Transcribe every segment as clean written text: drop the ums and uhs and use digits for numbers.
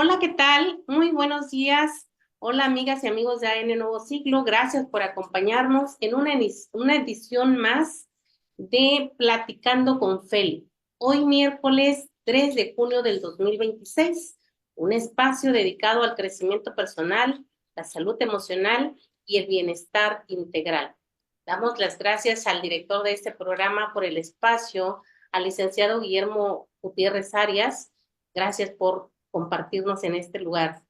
Hola, ¿qué tal? Muy buenos días. Hola, amigas y amigos de AN Nuevo Siglo. Gracias por acompañarnos en una edición más de Platicando con Feli. Hoy miércoles 3 de junio del 2026, un espacio dedicado al crecimiento personal, la salud emocional y el bienestar integral. Damos las gracias al director de este programa por el espacio, al licenciado Guillermo Gutiérrez Arias. Gracias por compartirnos en este lugar.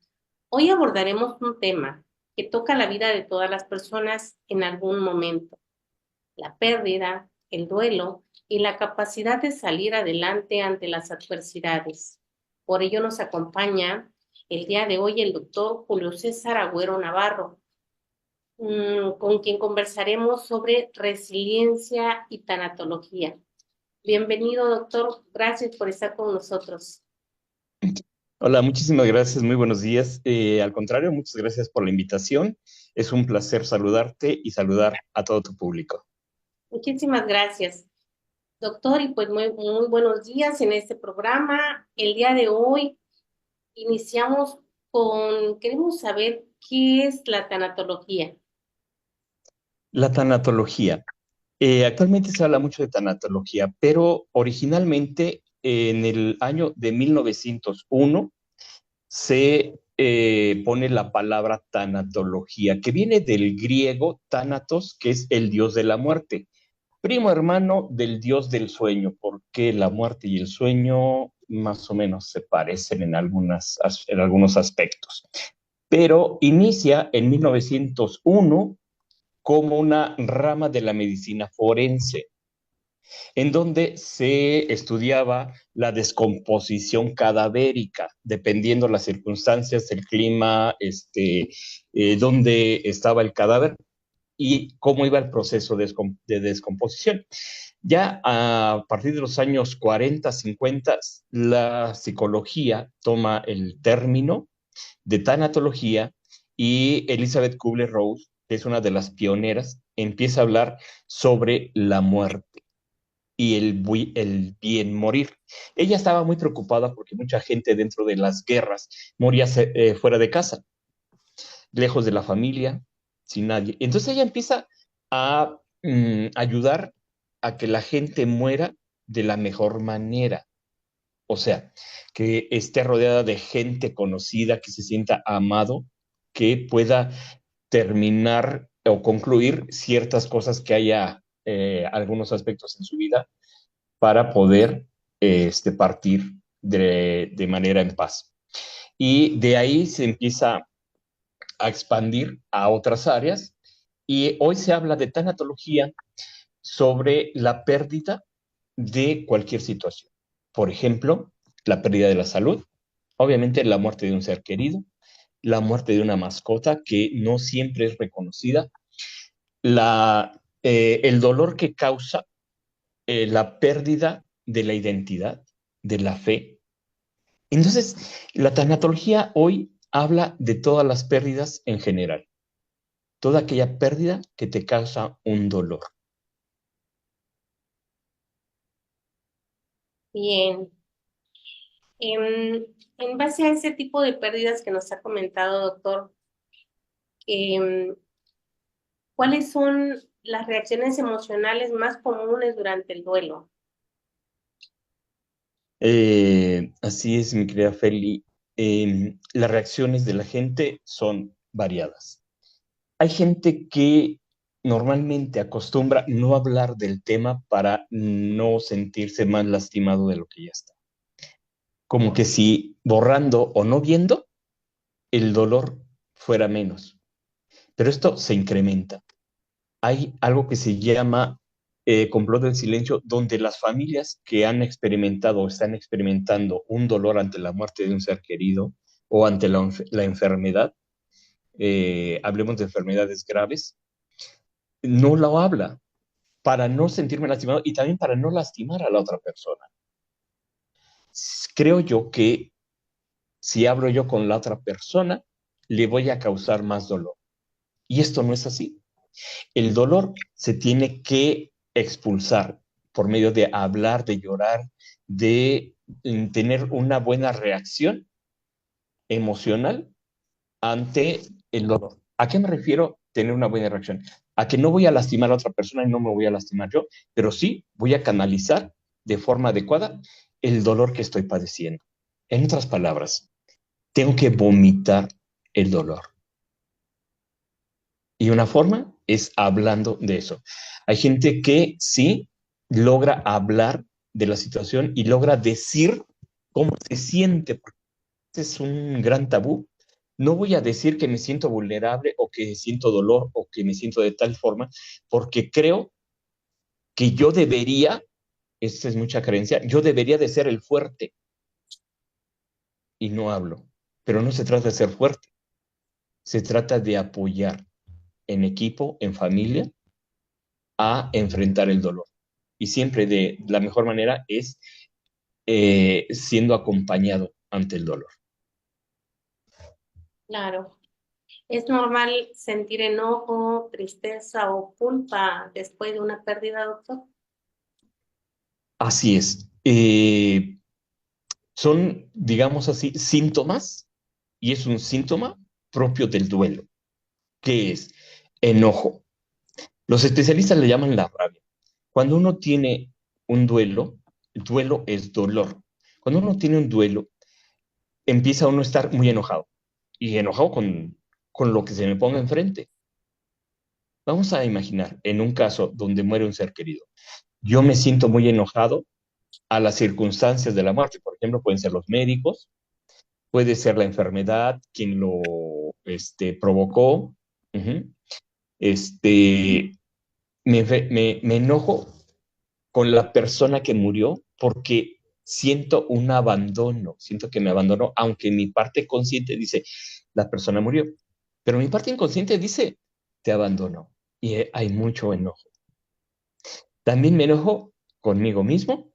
Hoy abordaremos un tema que toca la vida de todas las personas en algún momento: la pérdida, el duelo y la capacidad de salir adelante ante las adversidades. Por ello nos acompaña el día de hoy el doctor Julio César Agüero Navarro, con quien conversaremos sobre resiliencia y tanatología. Bienvenido, doctor. Gracias por estar con nosotros. Hola, muchísimas gracias, muy buenos días. Al contrario, muchas gracias por la invitación. Es un placer saludarte y saludar a todo tu público. Muchísimas gracias, doctor, y pues muy buenos días en este programa. El día de hoy iniciamos queremos saber qué es la tanatología. La tanatología. Actualmente se habla mucho de tanatología, pero originalmente en el año de 1901 se pone la palabra tanatología, que viene del griego thanatos, que es el dios de la muerte. Primo hermano del dios del sueño, porque la muerte y el sueño más o menos se parecen en algunos aspectos. Pero inicia en 1901 como una rama de la medicina forense, en donde se estudiaba la descomposición cadavérica, dependiendo las circunstancias, el clima, dónde estaba el cadáver y cómo iba el proceso de descomposición. Ya a partir de los años 40, 50, la psicología toma el término de tanatología y Elizabeth Kubler-Ross, que es una de las pioneras, empieza a hablar sobre la muerte y el bien morir. Ella estaba muy preocupada porque mucha gente dentro de las guerras moría fuera de casa, lejos de la familia, sin nadie. Entonces ella empieza a ayudar a que la gente muera de la mejor manera. O sea, que esté rodeada de gente conocida, que se sienta amado, que pueda terminar o concluir ciertas cosas que haya, algunos aspectos en su vida para poder partir de manera en paz. Y de ahí se empieza a expandir a otras áreas y hoy se habla de tanatología sobre la pérdida de cualquier situación. Por ejemplo, la pérdida de la salud, obviamente la muerte de un ser querido, la muerte de una mascota que no siempre es reconocida, el dolor que causa la pérdida de la identidad, de la fe. Entonces, la tanatología hoy habla de todas las pérdidas en general, toda aquella pérdida que te causa un dolor. Bien, en base a ese tipo de pérdidas que nos ha comentado, doctor, em, ¿cuáles son las reacciones emocionales más comunes durante el duelo? Así es, mi querida Feli. Las reacciones de la gente son variadas. Hay gente que normalmente acostumbra no hablar del tema para no sentirse más lastimado de lo que ya está. Como que si borrando o no viendo, el dolor fuera menos. Pero esto se incrementa. Hay algo que se llama complot del silencio, donde las familias que han experimentado o están experimentando un dolor ante la muerte de un ser querido o ante la enfermedad, hablemos de enfermedades graves, no lo habla para no sentirme lastimado y también para no lastimar a la otra persona. Creo yo que si hablo yo con la otra persona, le voy a causar más dolor. Y esto no es así. El dolor se tiene que expulsar por medio de hablar, de llorar, de tener una buena reacción emocional ante el dolor. ¿A qué me refiero tener una buena reacción? A que no voy a lastimar a otra persona y no me voy a lastimar yo, pero sí voy a canalizar de forma adecuada el dolor que estoy padeciendo. En otras palabras, tengo que vomitar el dolor. Y una forma es hablando de eso. Hay gente que sí logra hablar de la situación y logra decir cómo se siente, porque es un gran tabú. No voy a decir que me siento vulnerable o que siento dolor o que me siento de tal forma, porque creo que yo debería, esta es mucha creencia, yo debería de ser el fuerte y no hablo. Pero no se trata de ser fuerte, se trata de apoyar en equipo, en familia, a enfrentar el dolor. Y siempre de la mejor manera es siendo acompañado ante el dolor. Claro. Es normal sentir enojo, tristeza o culpa después de una pérdida, doctor. Así es. Son, digamos así, síntomas, y es un síntoma propio del duelo, que es enojo. Los especialistas le llaman la rabia. Cuando uno tiene un duelo, el duelo es dolor. Cuando uno tiene un duelo, empieza uno a estar muy enojado, y enojado con lo que se me ponga enfrente. Vamos a imaginar, en un caso donde muere un ser querido, yo me siento muy enojado a las circunstancias de la muerte. Por ejemplo, pueden ser los médicos, puede ser la enfermedad, quien lo provocó. Uh-huh. Este, me enojo con la persona que murió porque siento un abandono, siento que me abandonó, aunque mi parte consciente dice, la persona murió, pero mi parte inconsciente dice, te abandonó. Y hay mucho enojo. También me enojo conmigo mismo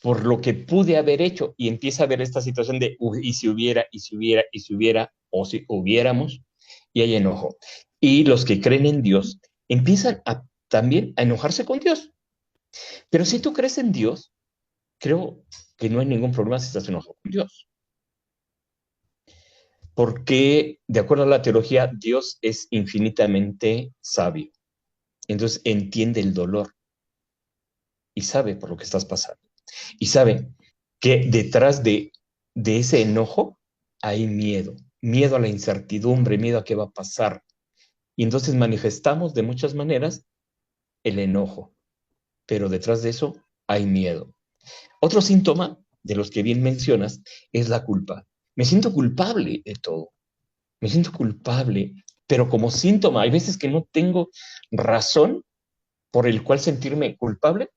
por lo que pude haber hecho y empieza a ver esta situación de, y si hubiera, y si hubiera, y si hubiera, o si hubiéramos, y hay enojo. Y los que creen en Dios empiezan también a enojarse con Dios. Pero si tú crees en Dios, creo que no hay ningún problema si estás enojado con Dios. Porque, de acuerdo a la teología, Dios es infinitamente sabio. Entonces entiende el dolor y sabe por lo que estás pasando. Y sabe que detrás de ese enojo hay miedo, miedo a la incertidumbre, miedo a qué va a pasar. Y entonces manifestamos de muchas maneras el enojo, pero detrás de eso hay miedo. Otro síntoma de los que bien mencionas es la culpa. Me siento culpable de todo, me siento culpable, pero como síntoma, hay veces que no tengo razón por el cual sentirme culpable,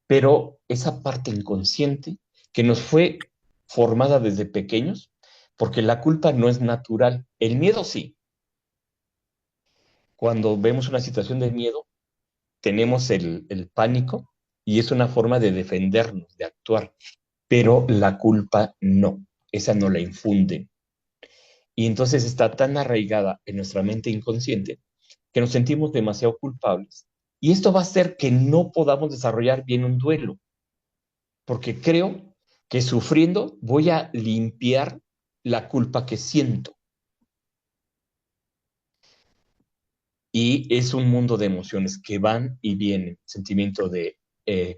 pero esa parte inconsciente que nos fue formada desde pequeños, porque la culpa no es natural, el miedo sí. Cuando vemos una situación de miedo, tenemos el pánico y es una forma de defendernos, de actuar, pero la culpa no, esa no la infunden. Y entonces está tan arraigada en nuestra mente inconsciente que nos sentimos demasiado culpables. Y esto va a hacer que no podamos desarrollar bien un duelo, porque creo que sufriendo voy a limpiar la culpa que siento. Y es un mundo de emociones que van y vienen. Sentimiento de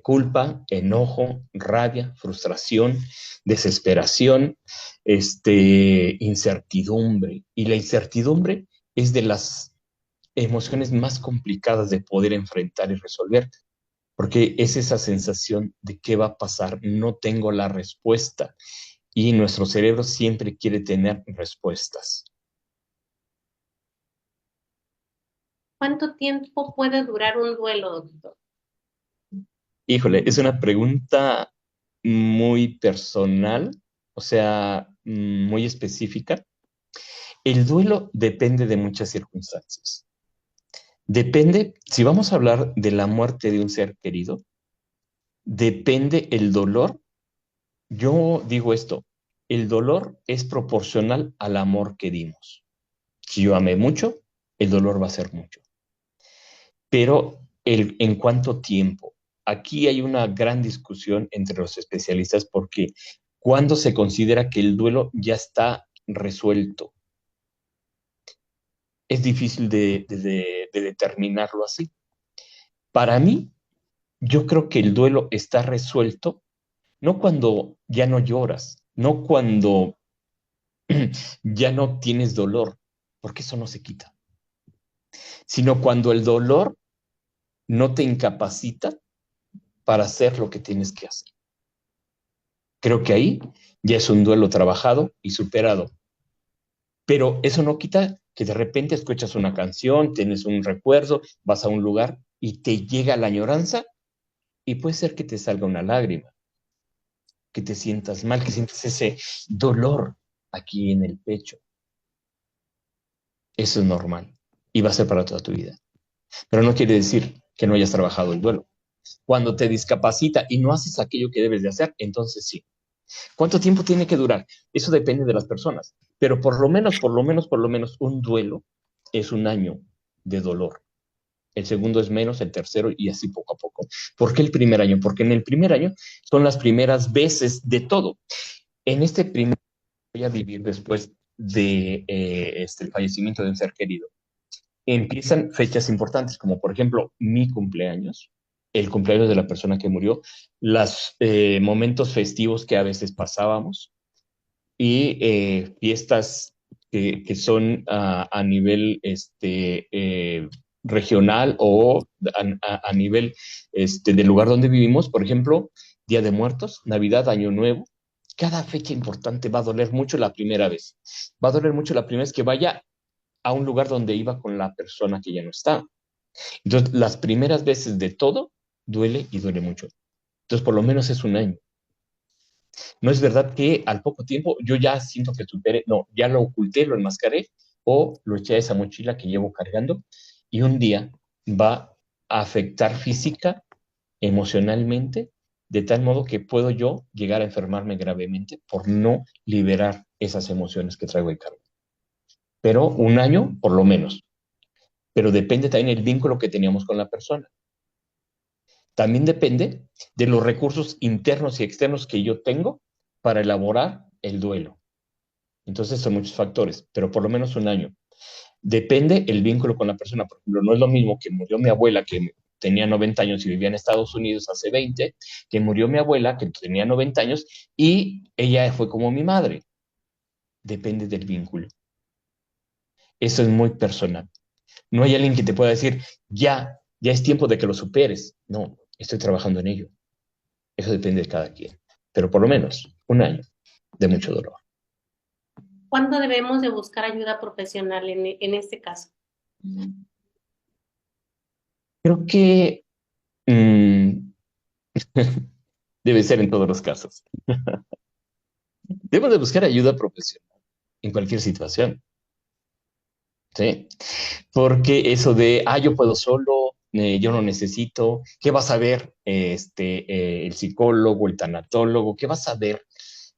culpa, enojo, rabia, frustración, desesperación, incertidumbre. Y la incertidumbre es de las emociones más complicadas de poder enfrentar y resolver, porque es esa sensación de qué va a pasar, no tengo la respuesta y nuestro cerebro siempre quiere tener respuestas. ¿Cuánto tiempo puede durar un duelo, doctor? Híjole, es una pregunta muy personal, o sea, muy específica. El duelo depende de muchas circunstancias. Depende, si vamos a hablar de la muerte de un ser querido, depende el dolor. Yo digo esto, el dolor es proporcional al amor que dimos. Si yo amé mucho, el dolor va a ser mucho. Pero ¿en cuánto tiempo? Aquí hay una gran discusión entre los especialistas porque cuando se considera que el duelo ya está resuelto. Es difícil de determinarlo así. Para mí, yo creo que el duelo está resuelto, no cuando ya no lloras, no cuando ya no tienes dolor, porque eso no se quita, sino cuando el dolor no te incapacita para hacer lo que tienes que hacer. Creo que ahí ya es un duelo trabajado y superado. Pero eso no quita que de repente escuchas una canción, tienes un recuerdo, vas a un lugar y te llega la añoranza y puede ser que te salga una lágrima, que te sientas mal, que sientes ese dolor aquí en el pecho. Eso es normal y va a ser para toda tu vida. Pero no quiere decir que no hayas trabajado el duelo. Cuando te discapacita y no haces aquello que debes de hacer, entonces sí. ¿Cuánto tiempo tiene que durar? Eso depende de las personas, pero por lo menos un duelo es un año de dolor. El segundo es menos, el tercero y así poco a poco. ¿Por qué el primer año? Porque en el primer año son las primeras veces de todo. En este primer voy a vivir después de el fallecimiento de un ser querido. Empiezan fechas importantes, como por ejemplo mi cumpleaños, el cumpleaños de la persona que murió, los momentos festivos que a veces pasábamos, y fiestas que son a nivel regional o a nivel del lugar donde vivimos, por ejemplo, Día de Muertos, Navidad, Año Nuevo. Cada fecha importante va a doler mucho la primera vez. Va a doler mucho la primera vez que vaya a un lugar donde iba con la persona que ya no está. Entonces, las primeras veces de todo duele y duele mucho. Entonces, por lo menos es un año. No es verdad que al poco tiempo yo ya siento que superé, no, ya lo oculté, lo enmascaré o lo eché a esa mochila que llevo cargando y un día va a afectar física, emocionalmente, de tal modo que puedo yo llegar a enfermarme gravemente por no liberar esas emociones que traigo de cargo. Pero un año, por lo menos. Pero depende también el vínculo que teníamos con la persona. También depende de los recursos internos y externos que yo tengo para elaborar el duelo. Entonces son muchos factores, pero por lo menos un año. Depende el vínculo con la persona. Por ejemplo, no es lo mismo que murió mi abuela, que tenía 90 años y vivía en Estados Unidos hace 20, que murió mi abuela, que tenía 90 años y ella fue como mi madre. Depende del vínculo. Eso es muy personal. No hay alguien que te pueda decir, ya es tiempo de que lo superes. No, estoy trabajando en ello. Eso depende de cada quien. Pero por lo menos un año de mucho dolor. ¿Cuándo debemos de buscar ayuda profesional en este caso? Creo que mm, debe ser en todos los casos. Debemos de buscar ayuda profesional en cualquier situación, ¿sí? Porque eso de, yo puedo solo, yo no necesito, ¿qué vas a ver el psicólogo, el tanatólogo? ¿Qué vas a ver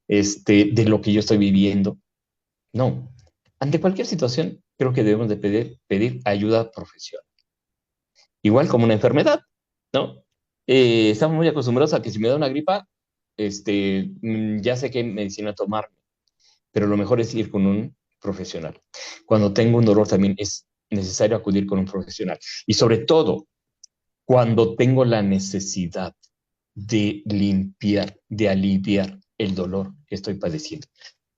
de lo que yo estoy viviendo? No. Ante cualquier situación, creo que debemos de pedir ayuda profesional. Igual como una enfermedad, ¿no? Estamos muy acostumbrados a que si me da una gripa, ya sé qué medicina tomar, pero lo mejor es ir con un profesional. Cuando tengo un dolor también es necesario acudir con un profesional. Y sobre todo, cuando tengo la necesidad de limpiar, de aliviar el dolor que estoy padeciendo.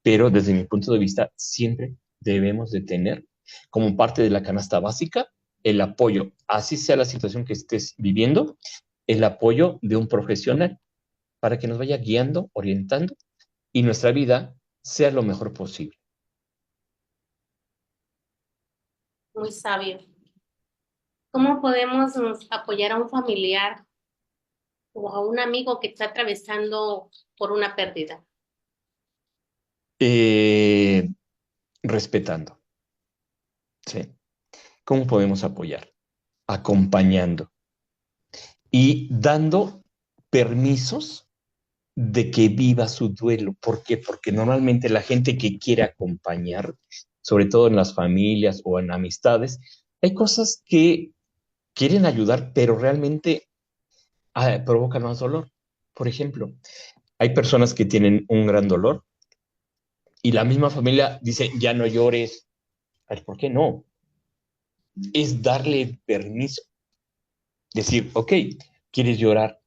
Pero desde mi punto de vista, siempre debemos de tener como parte de la canasta básica el apoyo, así sea la situación que estés viviendo, el apoyo de un profesional para que nos vaya guiando, orientando y nuestra vida sea lo mejor posible. Muy sabio. ¿Cómo podemos apoyar a un familiar o a un amigo que está atravesando por una pérdida? Eh, respetando, ¿sí? ¿Cómo podemos apoyar? Acompañando y dando permisos de que viva su duelo. ¿Por qué? Porque normalmente la gente que quiere acompañar, sobre todo en las familias o en amistades, hay cosas que quieren ayudar, pero realmente provocan más dolor. Por ejemplo, hay personas que tienen un gran dolor Y la misma familia dice, ya no llores. A ver, ¿por qué no? Es darle permiso. Decir, ok, ¿quieres llorar?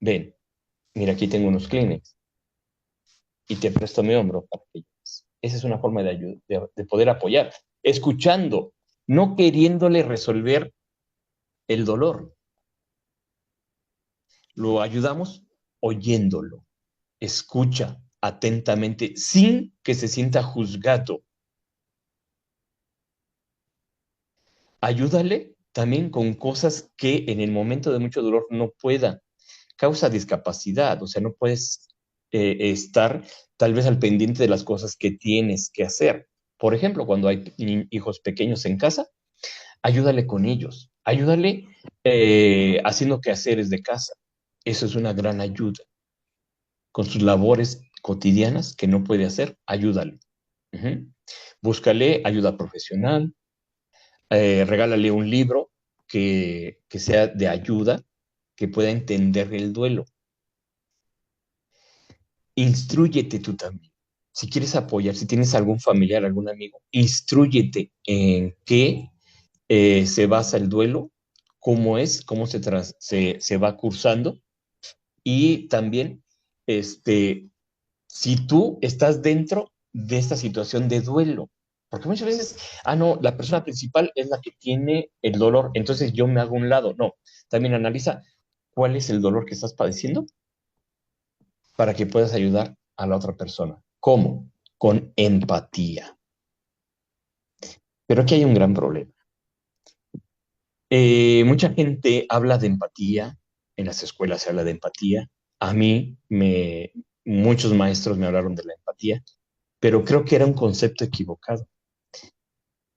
Ven, mira, aquí tengo unos Kleenex y te presto mi hombro para que llores. Esa es una forma de, de poder apoyar, escuchando, no queriéndole resolver el dolor. Lo ayudamos oyéndolo. Escucha atentamente sin que se sienta juzgado. Ayúdale también con cosas que en el momento de mucho dolor no pueda. Causa discapacidad, o sea, no puedes estar tal vez al pendiente de las cosas que tienes que hacer. Por ejemplo, cuando hay hijos pequeños en casa, ayúdale con ellos, ayúdale haciendo quehaceres de casa. Eso es una gran ayuda. Con sus labores cotidianas que no puede hacer, ayúdale. Ujú. Búscale ayuda profesional, regálale un libro que sea de ayuda, que pueda entender el duelo. Instrúyete tú también. Si quieres apoyar, si tienes algún familiar, algún amigo, instrúyete en qué se basa el duelo, cómo es, cómo se va cursando y también si tú estás dentro de esta situación de duelo. Porque muchas veces, no, la persona principal es la que tiene el dolor, entonces yo me hago a un lado. No, también analiza cuál es el dolor que estás padeciendo para que puedas ayudar a la otra persona. ¿Cómo? Con empatía. Pero aquí hay un gran problema. Mucha gente habla de empatía, en las escuelas se habla de empatía. A mí, muchos maestros me hablaron de la empatía, pero creo que era un concepto equivocado.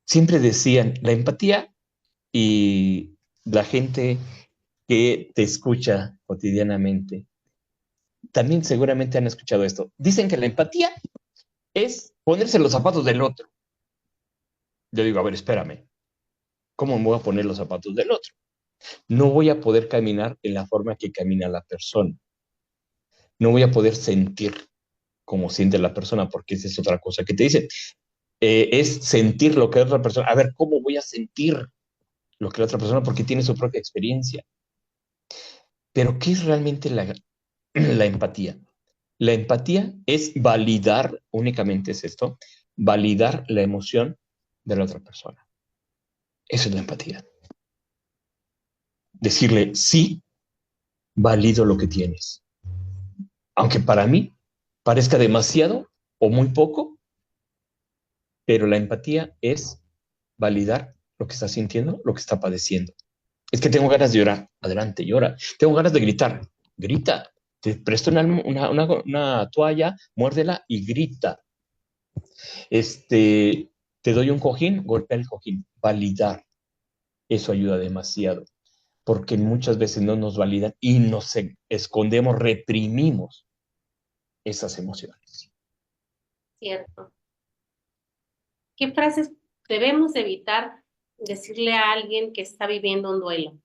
Siempre decían, la empatía y la gente que te escucha cotidianamente, también seguramente han escuchado esto. Dicen que la empatía es ponerse los zapatos del otro. Yo digo, a ver, espérame, ¿cómo me voy a poner los zapatos del otro? No voy a poder caminar en la forma que camina la persona. No voy a poder sentir como siente la persona, porque esa es otra cosa que te dicen. Es sentir lo que es otra persona. A ver, ¿cómo voy a sentir lo que la otra persona? Porque tiene su propia experiencia. Pero, ¿qué es realmente la empatía? La empatía es validar, únicamente es esto, validar la emoción de la otra persona. Eso es la empatía. Decirle, sí, valido lo que tienes. Aunque para mí parezca demasiado o muy poco, pero la empatía es validar lo que está sintiendo, lo que está padeciendo. Es que tengo ganas de llorar, adelante, llora. Tengo ganas de gritar, grita. Te presto una toalla, muérdela y grita. Te doy un cojín, golpea el cojín. Validar, eso ayuda demasiado, porque muchas veces no nos validan y nos escondemos, reprimimos esas emociones. Cierto. ¿Qué frases debemos evitar decirle a alguien que está viviendo un duelo?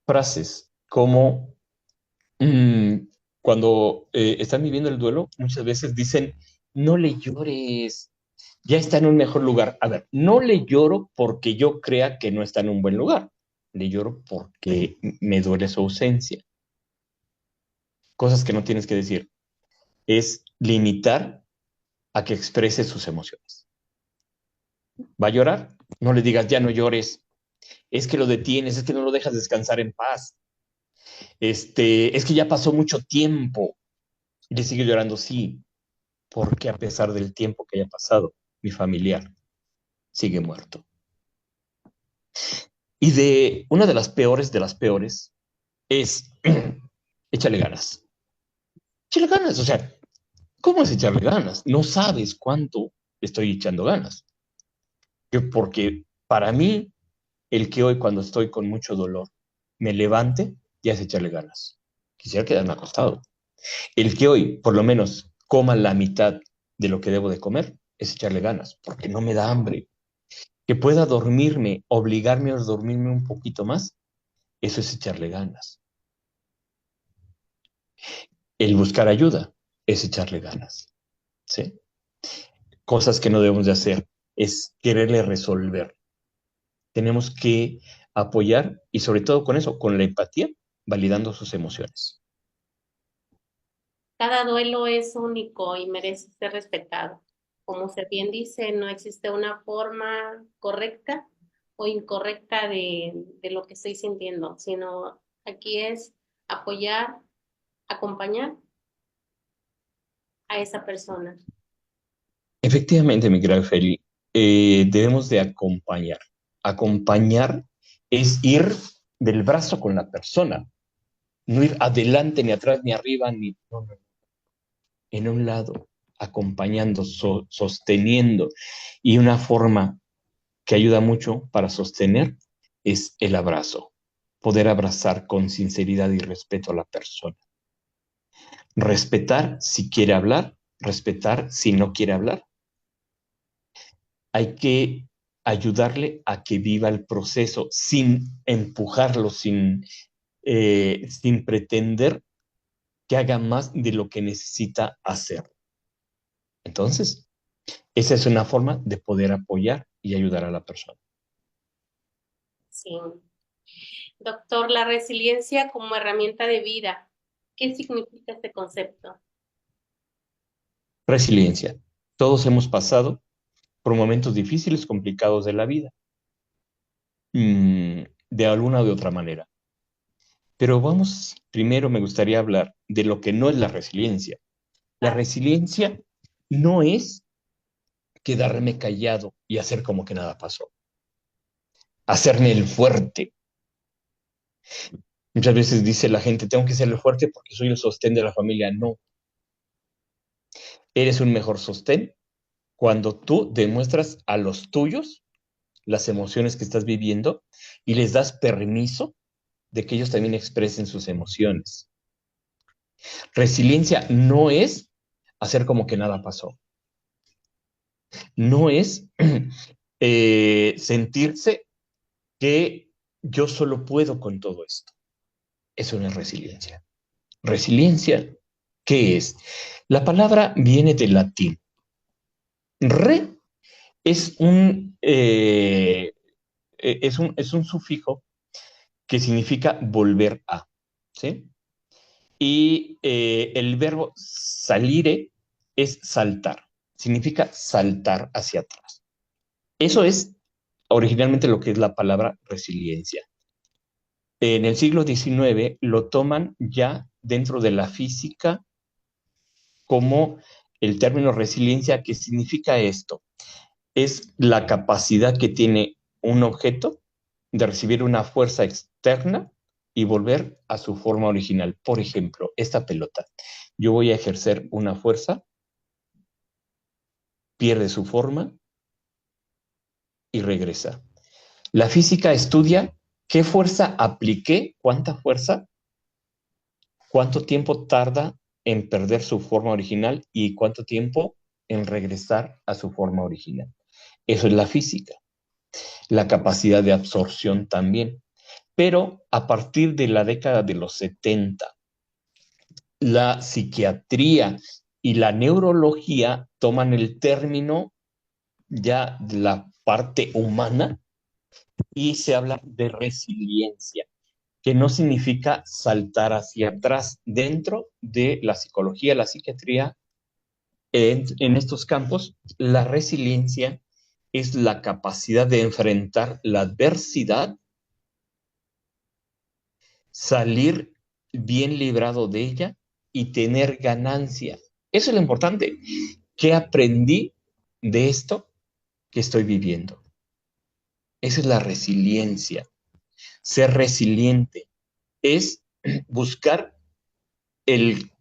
Frases como mm, cuando están viviendo el duelo, muchas veces dicen, no le llores, ya está en un mejor lugar. A ver, no le lloro porque yo crea que no está en un buen lugar, le lloro porque me duele su ausencia. Cosas que no tienes que decir. Es limitar a que exprese sus emociones. ¿Va a llorar? No le digas, ya no llores. Es que lo detienes, es que no lo dejas descansar en paz. Es que ya pasó mucho tiempo. Y le sigue llorando, sí, porque a pesar del tiempo que haya pasado, mi familiar sigue muerto. Y una de las peores, es échale ganas. Échale ganas, o sea, ¿cómo es echarle ganas? No sabes cuánto estoy echando ganas. Porque para mí, el que hoy cuando estoy con mucho dolor me levante, ya es echarle ganas. Quisiera quedarme acostado. El que hoy, por lo menos, coma la mitad de lo que debo de comer, es echarle ganas, porque no me da hambre. Que pueda dormirme, obligarme a dormirme un poquito más, eso es echarle ganas. El buscar ayuda es echarle ganas. ¿sí? Cosas que no debemos de hacer es quererle resolver. Tenemos que apoyar y sobre todo con eso, con la empatía, validando sus emociones. Cada duelo es único y merece ser respetado. Como se bien dice, no existe una forma correcta o incorrecta de lo que estoy sintiendo, sino aquí es apoyar, acompañar a esa persona. Efectivamente, mi querida Feli, debemos de acompañar. Acompañar es ir del brazo con la persona, no ir adelante, ni atrás, ni arriba, ni no, no, en un lado, acompañando, sosteniendo. Y una forma que ayuda mucho para sostener es el abrazo. Poder abrazar con sinceridad y respeto a la persona. Respetar si quiere hablar, respetar si no quiere hablar. Hay que ayudarle a que viva el proceso sin empujarlo, sin pretender que haga más de lo que necesita hacer. Entonces, esa es una forma de poder apoyar y ayudar a la persona. Sí. Doctor, la resiliencia como herramienta de vida. ¿Qué significa este concepto? Resiliencia. Todos hemos pasado por momentos difíciles, complicados de la vida, de alguna o de otra manera. Pero vamos, primero me gustaría hablar de lo que no es la resiliencia. La resiliencia no es quedarme callado y hacer como que nada pasó. Hacerme el fuerte. Muchas veces dice la gente, tengo que ser el fuerte porque soy el sostén de la familia. No, eres un mejor sostén cuando tú demuestras a los tuyos las emociones que estás viviendo y les das permiso de que ellos también expresen sus emociones. Resiliencia no es hacer como que nada pasó. No es sentirse que yo solo puedo con todo esto. Eso no es resiliencia. Resiliencia, ¿qué es? La palabra viene del latín. Re es un sufijo que significa volver a, ¿sí? Y el verbo salire es saltar, significa saltar hacia atrás. Eso es originalmente lo que es la palabra resiliencia. En el siglo XIX lo toman ya dentro de la física como el término resiliencia, que significa esto. Es la capacidad que tiene un objeto de recibir una fuerza externa y volver a su forma original. Por ejemplo, esta pelota. Yo voy a ejercer una fuerza, pierde su forma y regresa. La física estudia qué fuerza apliqué, cuánta fuerza, cuánto tiempo tarda en perder su forma original y cuánto tiempo en regresar a su forma original. Eso es la física. La capacidad de absorción también. Pero a partir de la década de los 70, la psiquiatría y la neurología toman el término ya de la parte humana y se habla de resiliencia, que no significa saltar hacia atrás. Dentro de la psicología, la psiquiatría, en estos campos, la resiliencia es la capacidad de enfrentar la adversidad, salir bien librado de ella y tener ganancia. Eso es lo importante. ¿Qué aprendí de esto que estoy viviendo? Esa es la resiliencia. Ser resiliente es buscar el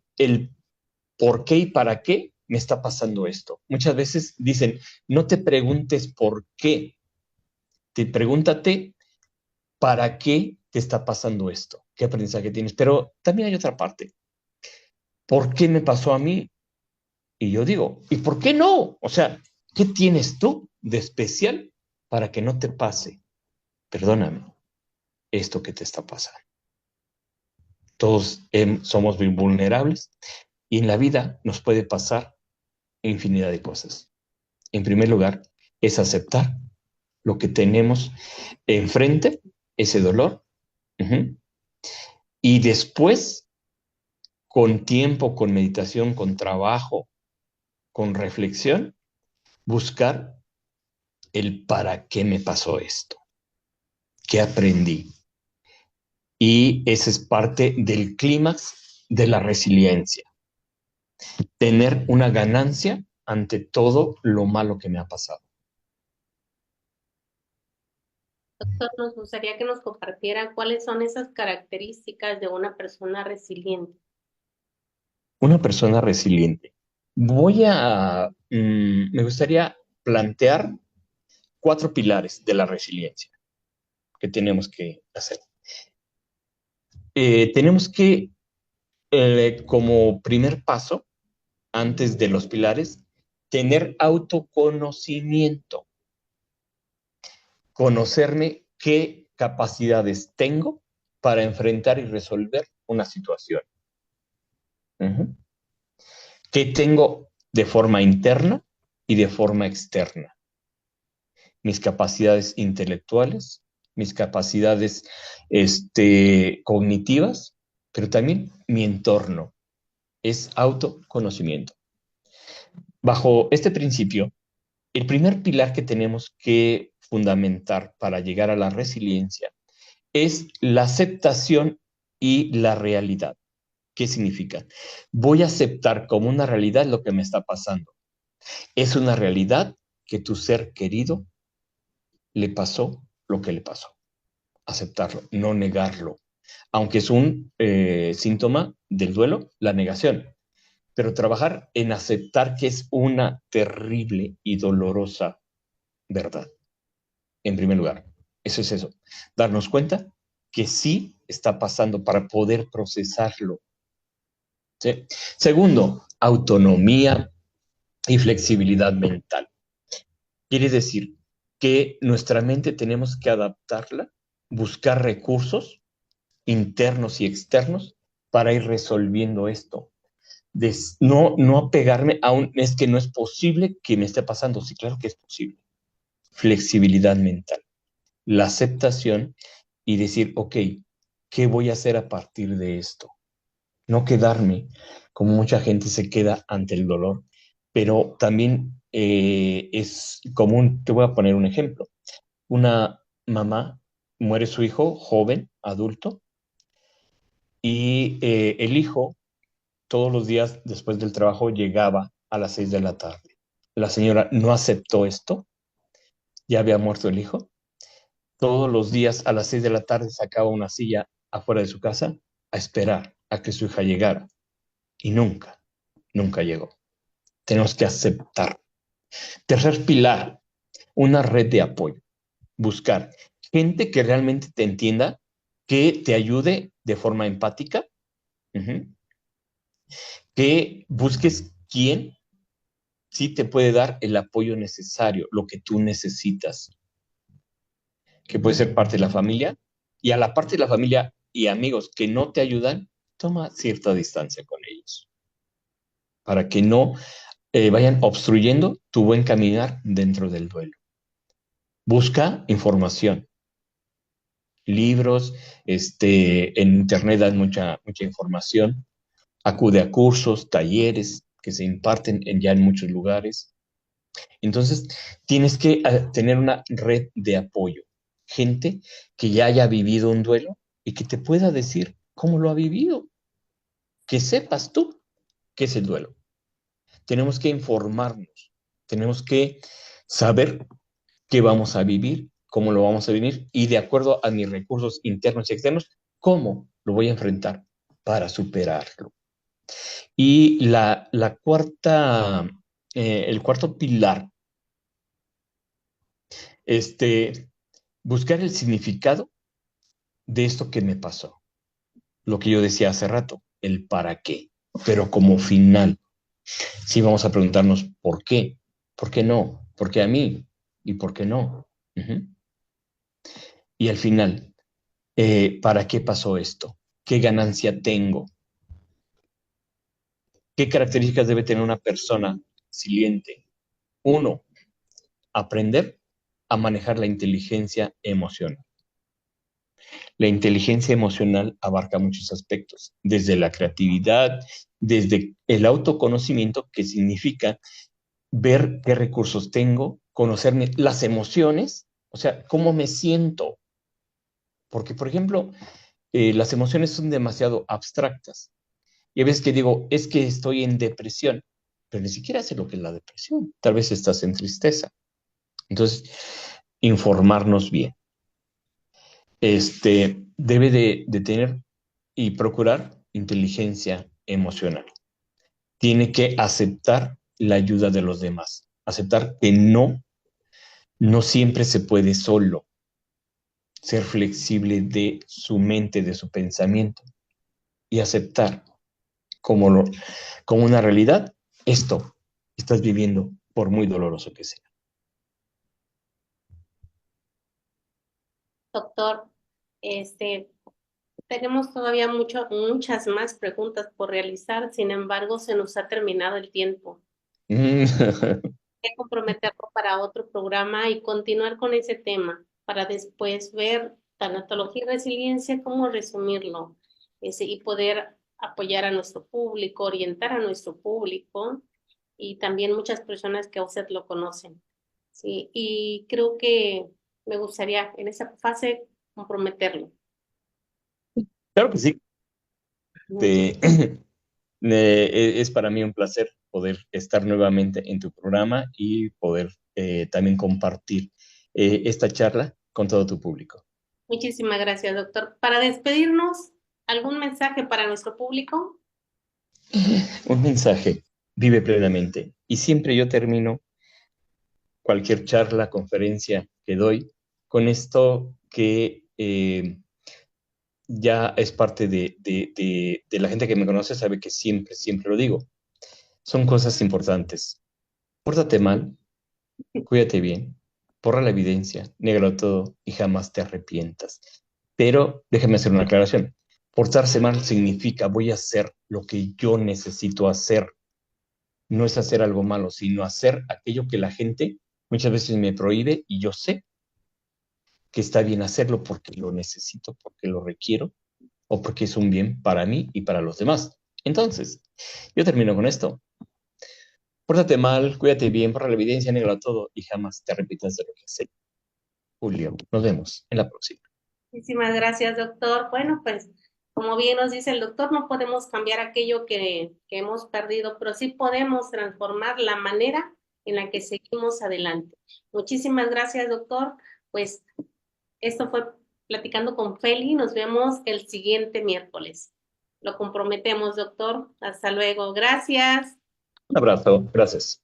por qué y para qué me está pasando esto. Muchas veces dicen, no te preguntes por qué, te pregúntate para qué te está pasando esto, qué aprendizaje tienes. Pero también hay otra parte. ¿Por qué me pasó a mí? Y yo digo, ¿y por qué no? O sea, ¿qué tienes tú de especial para que no te pase? Perdóname, esto que te está pasando. Todos somos muy vulnerables y en la vida nos puede pasar infinidad de cosas. En primer lugar, es aceptar lo que tenemos enfrente, ese dolor, uh-huh, y después, con tiempo, con meditación, con trabajo, con reflexión, buscar el para qué me pasó esto, qué aprendí. Y ese es parte del clímax de la resiliencia, tener una ganancia ante todo lo malo que me ha pasado. Doctor, nos gustaría que nos compartiera cuáles son esas características de una persona resiliente. Una persona resiliente. Me gustaría plantear 4 pilares de la resiliencia que tenemos que hacer. Tenemos que, como primer paso, antes de los pilares, tener autoconocimiento, conocerme qué capacidades tengo para enfrentar y resolver una situación. Uh-huh. ¿Qué tengo de forma interna y de forma externa? Mis capacidades intelectuales, mis capacidades cognitivas, pero también mi entorno. Es autoconocimiento. Bajo este principio, el primer pilar que tenemos que fundamentar para llegar a la resiliencia es la aceptación y la realidad. ¿Qué significa? Voy a aceptar como una realidad lo que me está pasando. Es una realidad que tu ser querido le pasó lo que le pasó. Aceptarlo, no negarlo. Aunque es un síntoma del duelo, la negación. Pero trabajar en aceptar que es una terrible y dolorosa verdad. En primer lugar, eso es eso. Darnos cuenta que sí está pasando para poder procesarlo. ¿Sí? Segundo, autonomía y flexibilidad mental. Quiere decir que nuestra mente tenemos que adaptarla, buscar recursos internos y externos para ir resolviendo esto. No apegarme a un, es que no es posible que me esté pasando. Sí, claro que es posible. Flexibilidad mental, la aceptación y decir, ok, ¿qué voy a hacer a partir de esto? No quedarme, como mucha gente se queda ante el dolor, pero también es común, te voy a poner un ejemplo. Una mamá muere su hijo joven, adulto, y el hijo todos los días después del trabajo llegaba a las 6 de la tarde. La señora no aceptó esto, ya había muerto el hijo. Todos los días a las 6 de la tarde sacaba una silla afuera de su casa a esperar a que su hija llegara. Y nunca llegó. Tenemos que aceptar. Tercer pilar, una red de apoyo. Buscar gente que realmente te entienda, que te ayude de forma empática, uh-huh, que busques quién sí te puede dar el apoyo necesario, lo que tú necesitas, que puede ser parte de la familia, y a la parte de la familia y amigos que no te ayudan, toma cierta distancia con ellos, para que no vayan obstruyendo tu buen caminar dentro del duelo. Busca información, libros, en internet dan mucha información, acude a cursos, talleres que se imparten ya en muchos lugares. Entonces, tienes que tener una red de apoyo, gente que ya haya vivido un duelo y que te pueda decir cómo lo ha vivido, que sepas tú qué es el duelo. Tenemos que informarnos, tenemos que saber qué vamos a vivir, cómo lo vamos a vivir y de acuerdo a mis recursos internos y externos, cómo lo voy a enfrentar para superarlo. Y el cuarto pilar, este, buscar el significado de esto que me pasó. Lo que yo decía hace rato, el para qué, pero como final. Sí vamos a preguntarnos por qué no, por qué a mí y por qué no. Uh-huh. Y al final, ¿para qué pasó esto? ¿Qué ganancia tengo? ¿Qué características debe tener una persona resiliente. Uno, aprender a manejar la inteligencia emocional. La inteligencia emocional abarca muchos aspectos, desde la creatividad, desde el autoconocimiento, que significa ver qué recursos tengo, conocerme las emociones, o sea, cómo me siento. Porque, por ejemplo, las emociones son demasiado abstractas. Y a veces que digo, es que estoy en depresión, pero ni siquiera sé lo que es la depresión. Tal vez estás en tristeza. Entonces, informarnos bien. Debe de tener y procurar inteligencia emocional. Tiene que aceptar la ayuda de los demás. Aceptar que no siempre se puede solo. Ser flexible de su mente, de su pensamiento y aceptar como, como una realidad esto que estás viviendo, por muy doloroso que sea. Doctor, este, tenemos todavía muchas más preguntas por realizar, sin embargo, se nos ha terminado el tiempo. Hay que comprometerlo para otro programa y continuar con ese tema para después ver tanatología y resiliencia, cómo resumirlo y poder apoyar a nuestro público, orientar a nuestro público y también muchas personas que a usted lo conocen. Sí, y creo que me gustaría en esa fase comprometerlo. Claro que sí. Muchas, Te- es para mí un placer poder estar nuevamente en tu programa y poder también compartir esta charla con todo tu público. muchísimas gracias, doctor. Para despedirnos, ¿algún mensaje para nuestro público? Un mensaje, vive plenamente. Y siempre yo termino cualquier charla, conferencia que doy con esto que ya es parte de la gente que me conoce, sabe que siempre lo digo. Son cosas importantes. Pórtate mal, cuídate bien, borra la evidencia, négalo todo y jamás te arrepientas. Pero déjame hacer una aclaración. Portarse mal significa voy a hacer lo que yo necesito hacer. No es hacer algo malo, sino hacer aquello que la gente muchas veces me prohíbe y yo sé que está bien hacerlo porque lo necesito, porque lo requiero o porque es un bien para mí y para los demás. Entonces, yo termino con esto. Pórtate mal, cuídate bien, borra la evidencia, negra todo y jamás te repitas de lo que sé. Julio, nos vemos en la próxima. Muchísimas gracias, doctor. Bueno, pues como bien nos dice el doctor, no podemos cambiar aquello que hemos perdido, pero sí podemos transformar la manera en la que seguimos adelante. Muchísimas gracias, doctor. Pues esto fue Platicando con Feli. Nos vemos el siguiente miércoles. Lo comprometemos, doctor. Hasta luego. Gracias. Un abrazo, gracias.